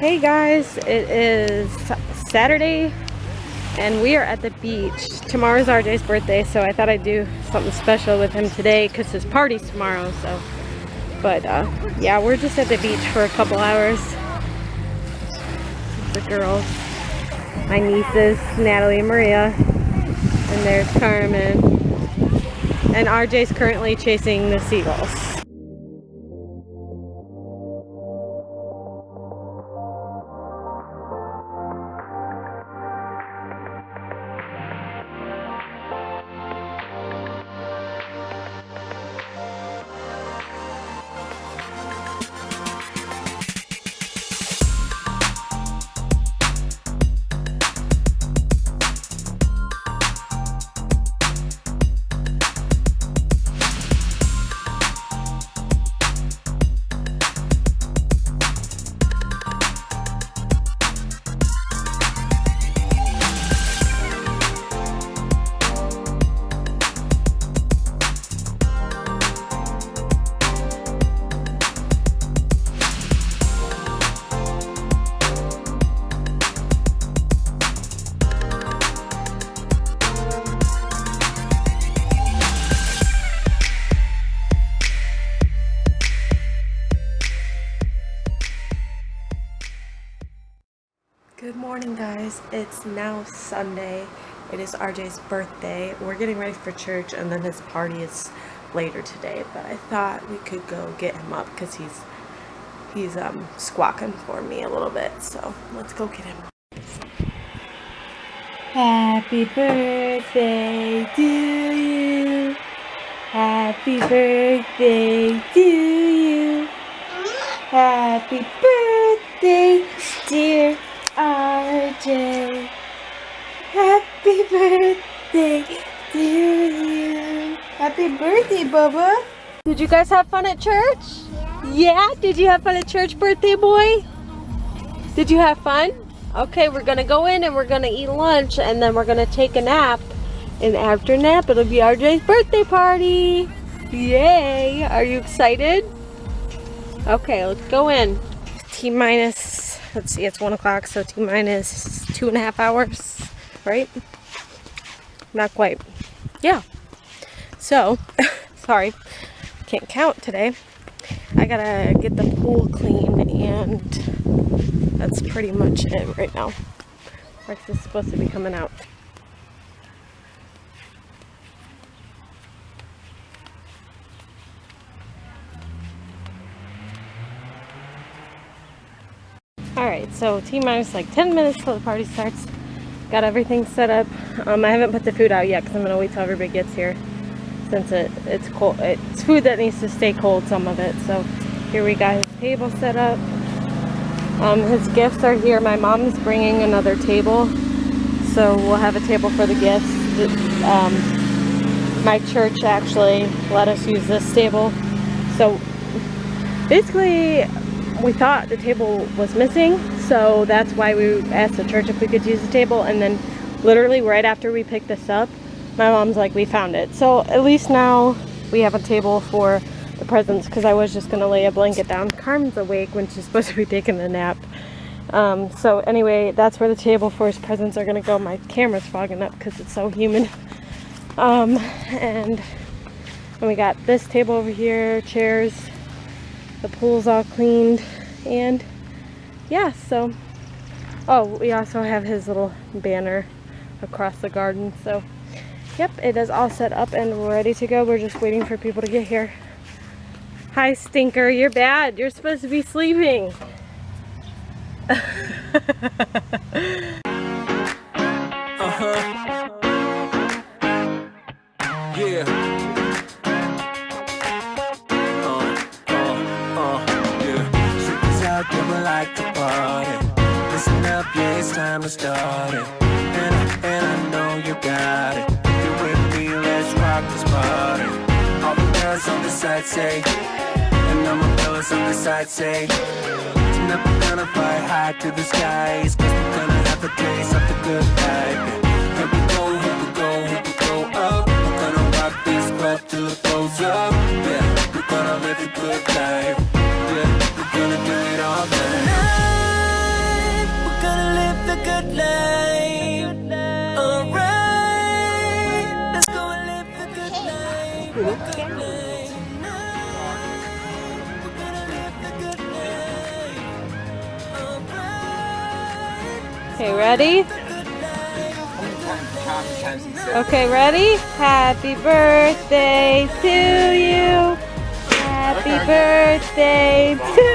Hey guys, it is Saturday and we are at the beach. Tomorrow's RJ's birthday, so I thought I'd do something special with him today because his party's tomorrow. But yeah, we're just at the beach for a couple hours. The girls, my nieces, Natalie and Maria, and there's Carmen. And RJ's currently chasing the seagulls. Good morning guys, it's now Sunday. It is RJ's birthday. We're getting ready for church and then his party is later today, but I thought we could go get him up because he's squawking for me a little bit, so let's go get him. Happy birthday to you. Happy birthday to you. Happy birthday, dear RJ. Happy birthday to you. Happy birthday, Bubba. Did you guys have fun at church? Yeah? Did you have fun at church, birthday boy? Did you have fun? Okay, we're gonna go in and we're gonna eat lunch and then we're gonna take a nap. And after nap, it'll be RJ's birthday party. Yay! Are you excited? Okay, let's go in. T-minus, let's see, it's 1 o'clock, so T-minus 2.5 hours, right? Not quite. Yeah. So, sorry, can't count today. I gotta get the pool clean and that's pretty much it right now. Rex is supposed to be coming out. Alright, so T-minus like 10 minutes till the party starts. Got everything set up. I haven't put the food out yet because I'm going to wait till everybody gets here. Since it's cold. It's food that needs to stay cold, some of it. So here we got his table set up. His gifts are here. My mom's bringing another table. So we'll have a table for the gifts. My church actually let us use this table. So basically, we thought the table was missing, so that's why we asked the church if we could use the table, and then literally right after we picked this up, my mom's like, we found it. So at least now we have a table for the presents, because I was just going to lay a blanket down. Carmen's awake when she's supposed to be taking a nap. So anyway, that's where the table for his presents are going to go. My camera's fogging up because it's so humid. And we got this table over here, chairs. The pool's all cleaned, and yeah, so we also have his little banner across the garden. So yep, it is all set up and ready to go. We're just waiting for people to get here. Hi Stinker, you're bad. You're supposed to be sleeping. Yeah. People like to party. Listen up, yeah, it's time to start it. And I know you got it. You with me, let's rock this party. All the girls on the side say, and all my fellas on the side say, tonight we're gonna fly high to the skies, 'cause we're gonna have a taste of the good life. Here we go, here we go, here we go up. We're gonna rock this club till it goes up. Yeah, we're gonna gonna live a good life. Yeah, we're gonna do it all day. Okay, ready? Okay, ready? Happy birthday to you. Happy birthday to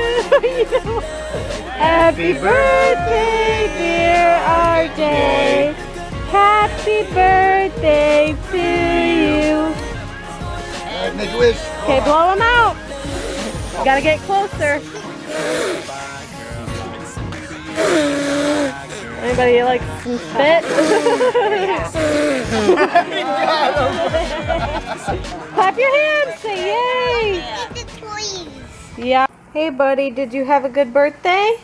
you. Happy birthday, dear RJ. Happy birthday to you. Make a wish. Okay, blow them out. You gotta get closer. Anybody like some spit? Clap your hands, say yay! Yeah. Hey buddy, did you have a good birthday?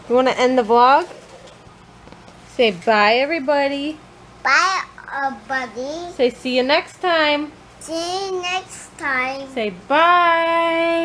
You want to end the vlog? Say bye everybody. Bye, everybody. Say see you next time. See you next time. Say bye.